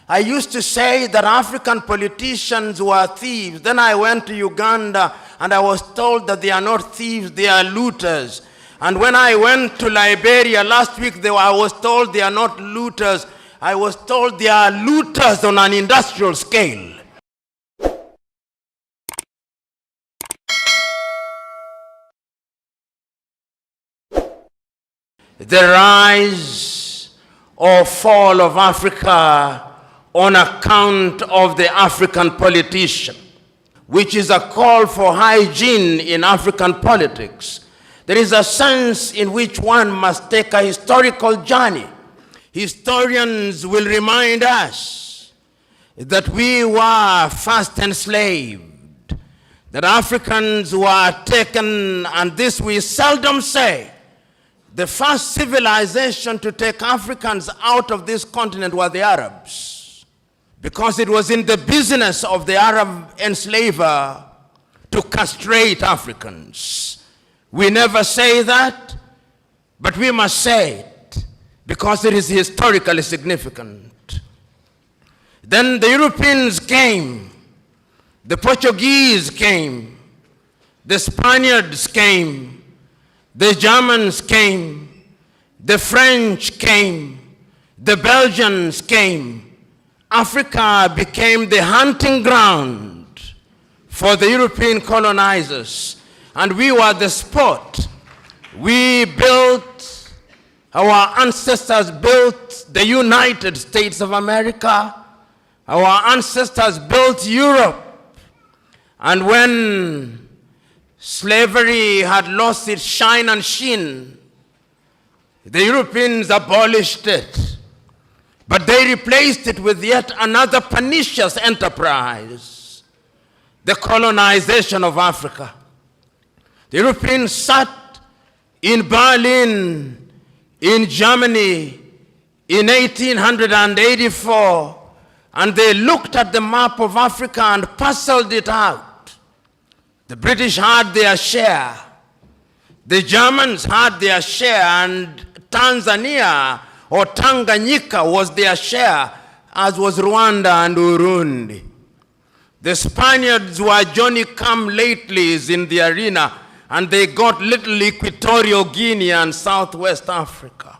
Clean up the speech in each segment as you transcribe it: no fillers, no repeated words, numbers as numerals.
I used to say that African politicians were thieves. Then I went to Uganda and I was told that they are not thieves, they are looters. And when I went to Liberia last week, I was told they are not looters. I was told they are looters on an industrial scale. The rise or fall of Africa on account of the African politician, which is a call for hygiene in African politics. There is a sense in which one must take a historical journey. Historians will remind us that we were first enslaved, that Africans were taken, and this we seldom say. The first civilization to take Africans out of this continent were the Arabs, because it was in the business of the Arab enslaver to castrate Africans. We never say that, but we must say it because it is historically significant. Then the Europeans came, the Portuguese came, the Spaniards came, the Germans came, the French came, the Belgians came. Africa became the hunting ground for the European colonizers, and we were the spot. We built, our ancestors built the United States of America. Our ancestors built Europe. And when slavery had lost its shine and sheen, the Europeans abolished it. But they replaced it with yet another pernicious enterprise, the colonization of Africa. The Europeans sat in Berlin, in Germany, in 1884, and they looked at the map of Africa and parceled it out. The British had their share. The Germans had their share, and Tanzania or Tanganyika was their share, as was Rwanda and Burundi. The Spaniards were Johnny-come-latelys in the arena, and they got little Equatorial Guinea and Southwest Africa.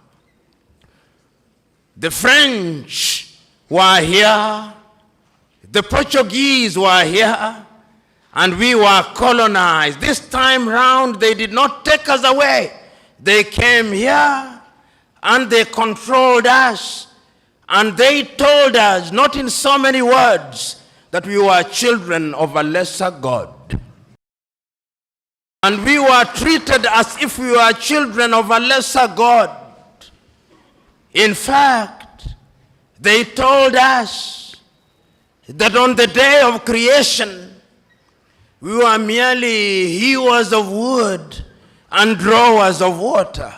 The French were here, the Portuguese were here, and we were colonized. This time round, they did not take us away. They came here, and they controlled us, and they told us, not in so many words, that we were children of a lesser God. And we were treated as if we were children of a lesser God. In fact, they told us that on the day of creation, we were merely hewers of wood and drawers of water.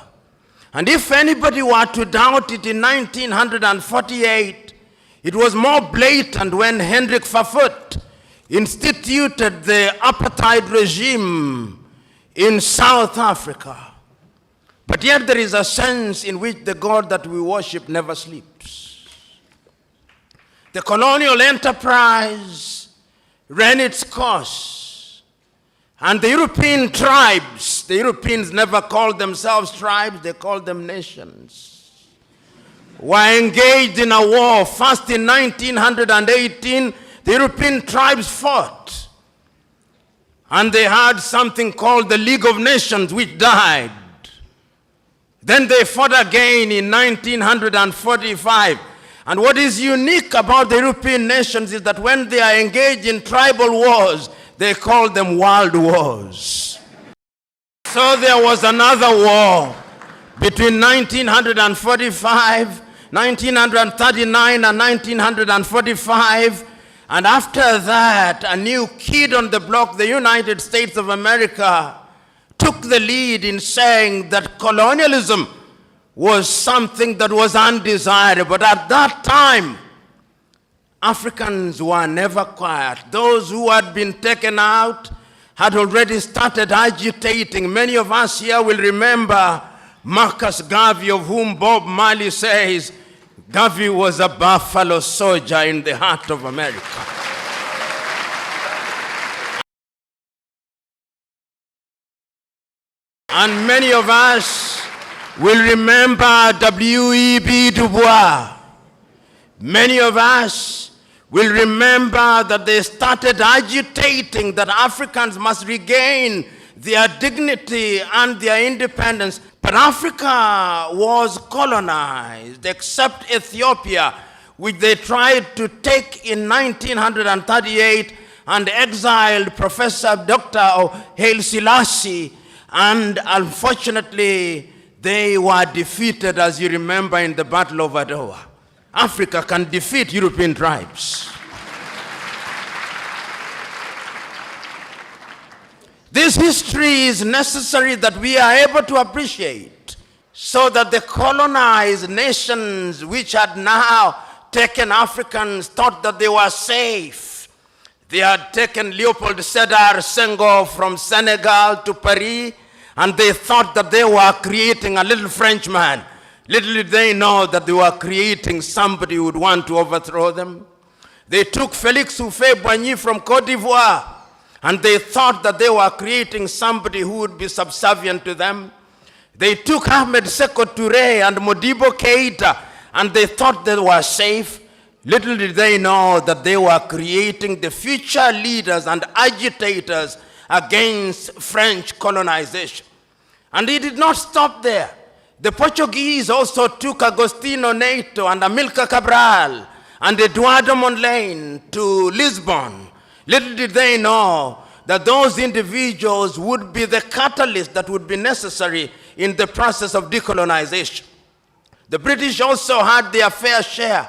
And if anybody were to doubt it, in 1948, it was more blatant when Hendrik Verwoerd instituted the apartheid regime in South Africa. But yet there is a sense in which the God that we worship never sleeps. The colonial enterprise ran its course, and the European tribes, the Europeans never called themselves tribes, they called them nations, were engaged in a war. First in 1918, the European tribes fought. And they had something called the League of Nations, which died. Then they fought again in 1945. And what is unique about the European nations is that when they are engaged in tribal wars, they call them world wars. So there was another war between 1945, 1939, and 1945. And after that, a new kid on the block, the United States of America, took the lead in saying that colonialism was something that was undesirable. But at that time, Africans were never quiet. Those who had been taken out had already started agitating. Many of us here will remember Marcus Garvey, of whom Bob Marley says, Garvey was a buffalo soldier in the heart of America. And many of us will remember W.E.B. Du Bois. Many of us will remember that they started agitating that Africans must regain their dignity and their independence. But Africa was colonized, except Ethiopia, which they tried to take in 1938 and exiled Professor Dr. Haile Selassie. And unfortunately, they were defeated, as you remember, in the Battle of Adwa. Africa can defeat European tribes. This history is necessary that we are able to appreciate, so that the colonized nations which had now taken Africans thought that they were safe. They had taken Leopold Sédar Senghor from Senegal to Paris, and they thought that they were creating a little Frenchman. Little did they know that they were creating somebody who would want to overthrow them. They took Félix Houphouët-Boigny from Côte d'Ivoire, and they thought that they were creating somebody who would be subservient to them. They took Ahmed Sékou Touré and Modibo Keïta, and they thought they were safe. Little did they know that they were creating the future leaders and agitators against French colonization. And it did not stop there. The Portuguese also took Agostinho Neto and Amilcar Cabral and Eduardo Mondlane to Lisbon. Little did they know that those individuals would be the catalyst that would be necessary in the process of decolonization. The British also had their fair share.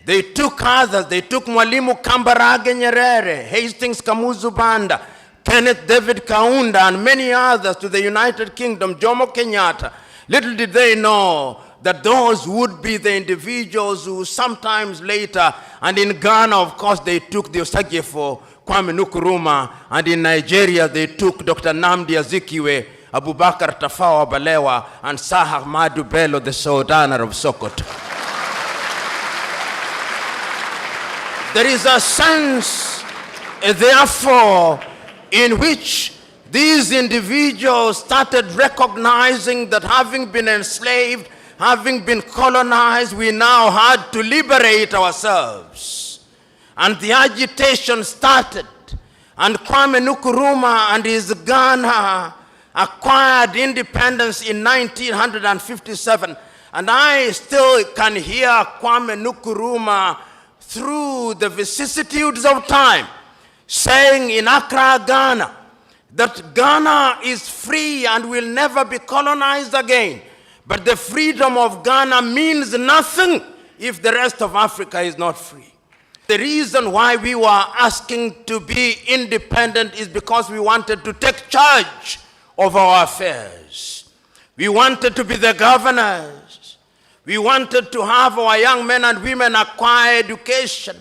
They took others. They took Mwalimu Kambarage Nyerere, Hastings Kamuzu Banda, Kenneth David Kaunda, and many others to the United Kingdom, Jomo Kenyatta. Little did they know that those would be the individuals who sometimes later, and in Ghana, of course, they took the Osagyefo, Kwame Nkrumah, and in Nigeria, they took Dr. Nnamdi Azikiwe, Abubakar Tafawa Balewa, and Sir Ahmadu Bello, the Sultan of Sokoto. There is a sense, therefore, in which these individuals started recognizing that having been enslaved, having been colonized, we now had to liberate ourselves. And the agitation started. And Kwame Nkrumah and his Ghana acquired independence in 1957. And I still can hear Kwame Nkrumah through the vicissitudes of time saying in Accra, Ghana, that Ghana is free and will never be colonized again. But the freedom of Ghana means nothing if the rest of Africa is not free. The reason why we were asking to be independent is because we wanted to take charge of our affairs. We wanted to be the governors. We wanted to have our young men and women acquire education.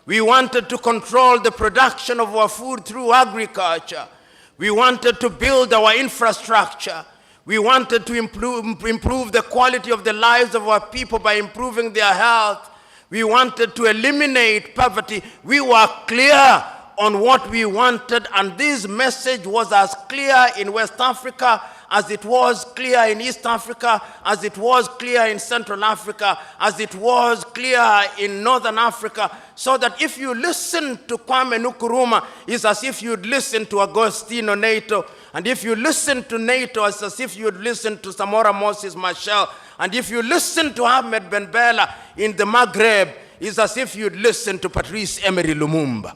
We wanted to control the production of our food through agriculture. We wanted to build our infrastructure. We wanted to improve the quality of the lives of our people by improving their health. We wanted to eliminate poverty. We were clear on what we wanted, and this message was as clear in West Africa as it was clear in East Africa, as it was clear in Central Africa, as it was clear in Northern Africa, so that if you listen to Kwame Nkrumah, it's as if you'd listen to Agostinho Neto, and if you listen to Neto, it's as if you'd listen to Samora Moses Machel, and if you listen to Ahmed Ben Bella in the Maghreb, it's as if you'd listen to Patrice Emery Lumumba.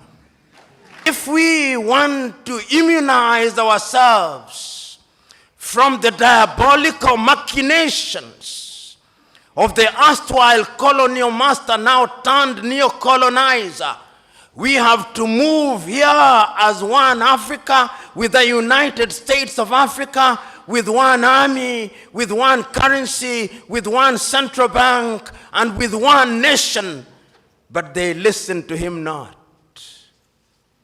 If we want to immunize ourselves from the diabolical machinations of the erstwhile colonial master, now turned neo-colonizer, we have to move here as one Africa, with the United States of Africa, with one army, with one currency, with one central bank, and with one nation. But they listened to him not.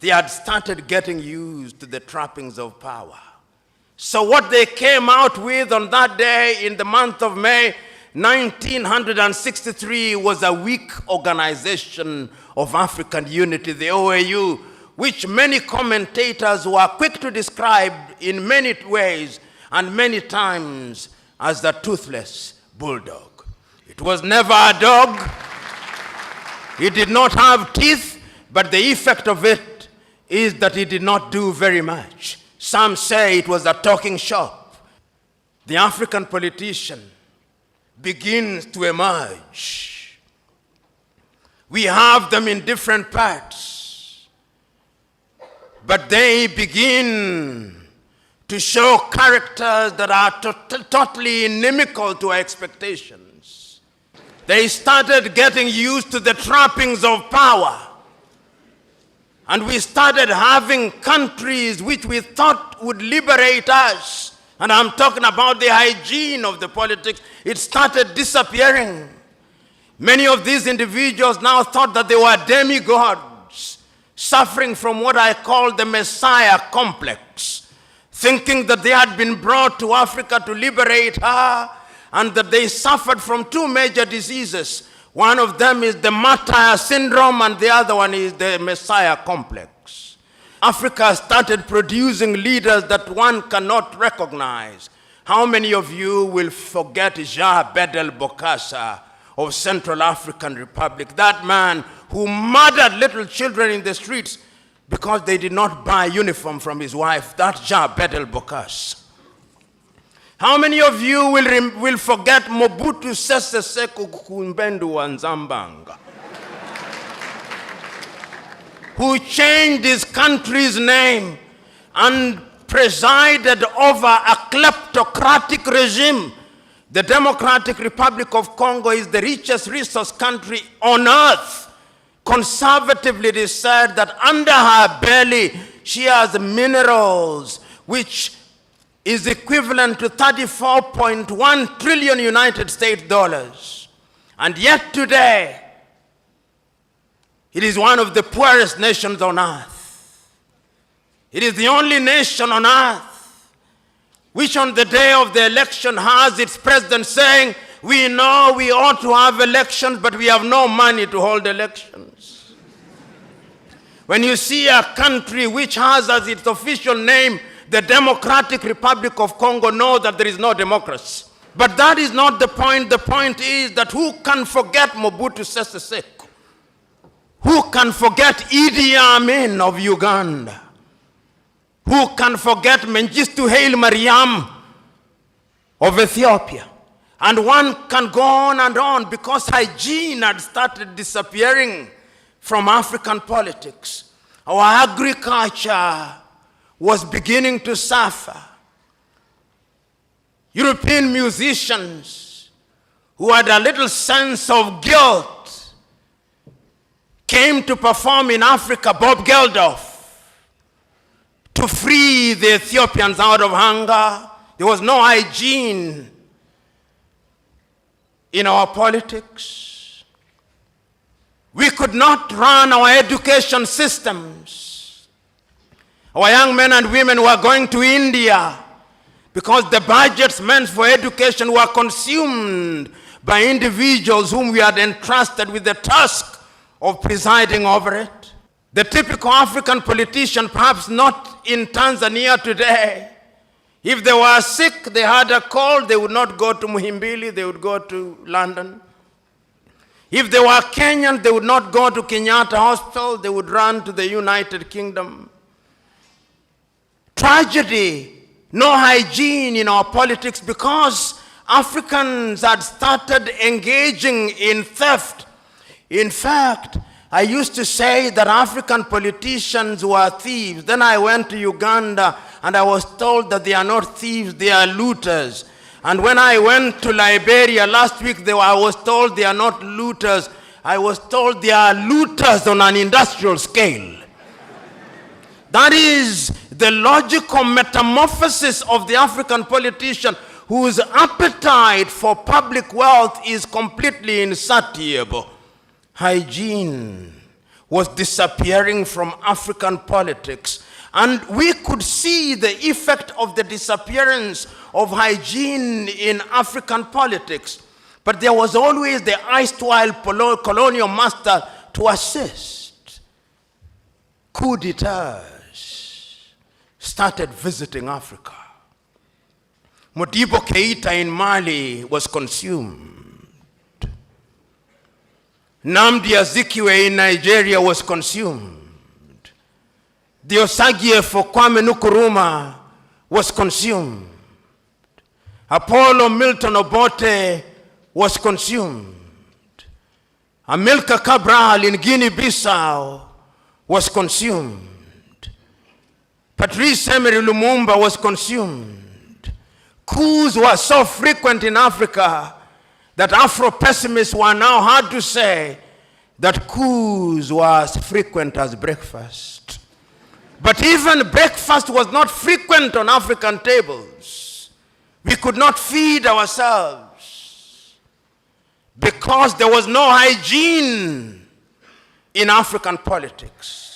They had started getting used to the trappings of power. So what they came out with on that day in the month of May 1963 was a weak organization of African unity, the OAU, which many commentators were quick to describe in many ways and many times as the toothless bulldog. It was never a dog. It did not have teeth, but the effect of it is that it did not do very much. Some say it was a talking shop. The African politician begins to emerge. We have them in different parts, but they begin to show characters that are totally inimical to our expectations. They started getting used to the trappings of power. And we started having countries which we thought would liberate us. And I'm talking about the hygiene of the politics. It started disappearing. Many of these individuals now thought that they were demigods, suffering from what I call the Messiah complex, thinking that they had been brought to Africa to liberate her, and that they suffered from two major diseases. One of them is the martyr syndrome, and the other one is the Messiah complex. Africa started producing leaders that one cannot recognize. How many of you will forget Jean Bedel Bokassa of Central African Republic, that man who murdered little children in the streets because they did not buy uniform from his wife? That Jean Bedel Bokassa. How many of you will forget Mobutu Sese Seko Kumbendu Wanzambanga, who changed his country's name and presided over a kleptocratic regime? The Democratic Republic of Congo is the richest resource country on earth. Conservatively, it is said that under her belly she has minerals which is equivalent to 34.1 trillion United States dollars. And yet today, it is one of the poorest nations on earth. It is the only nation on earth which on the day of the election has its president saying, we know we ought to have elections, but we have no money to hold elections. When you see a country which has as its official name the Democratic Republic of Congo, know that there is no democracy. But that is not the point. The point is that who can forget Mobutu Sese Seko? Who can forget Idi Amin of Uganda? Who can forget Mengistu Haile Mariam of Ethiopia? And one can go on and on, because hygiene had started disappearing from African politics. Our agriculture was beginning to suffer. European musicians who had a little sense of guilt came to perform in Africa, Bob Geldof, to free the Ethiopians out of hunger. There was no hygiene in our politics. We could not run our education systems. Our young men and women were going to India because the budgets meant for education were consumed by individuals whom we had entrusted with the task of presiding over it. The typical African politician, perhaps not in Tanzania today, if they were sick, they had a cold, they would not go to Muhimbili, they would go to London. If they were Kenyan, they would not go to Kenyatta Hospital, they would run to the United Kingdom. Tragedy, no hygiene in our politics, because Africans had started engaging in theft. In fact, I used to say that African politicians were thieves. Then I went to Uganda and I was told that they are not thieves, they are looters. And when I went to Liberia last week, I was told they are not looters. I was told they are looters on an industrial scale. That is the logical metamorphosis of the African politician, whose appetite for public wealth is completely insatiable. Hygiene was disappearing from African politics. And we could see the effect of the disappearance of hygiene in African politics. But there was always the erstwhile colonial master to assist. Coup d'etats started visiting Africa. Modibo Keita in Mali was consumed. Nnamdi Azikiwe in Nigeria was consumed. The Osagie for Kwame Nkrumah was consumed. Apollo Milton Obote was consumed. Amilcar Cabral in Guinea-Bissau was consumed. Patrice Emery Lumumba was consumed. Coups were so frequent in Africa that Afro-pessimists were now hard to say that coups were as frequent as breakfast. But even breakfast was not frequent on African tables. We could not feed ourselves because there was no hygiene in African politics.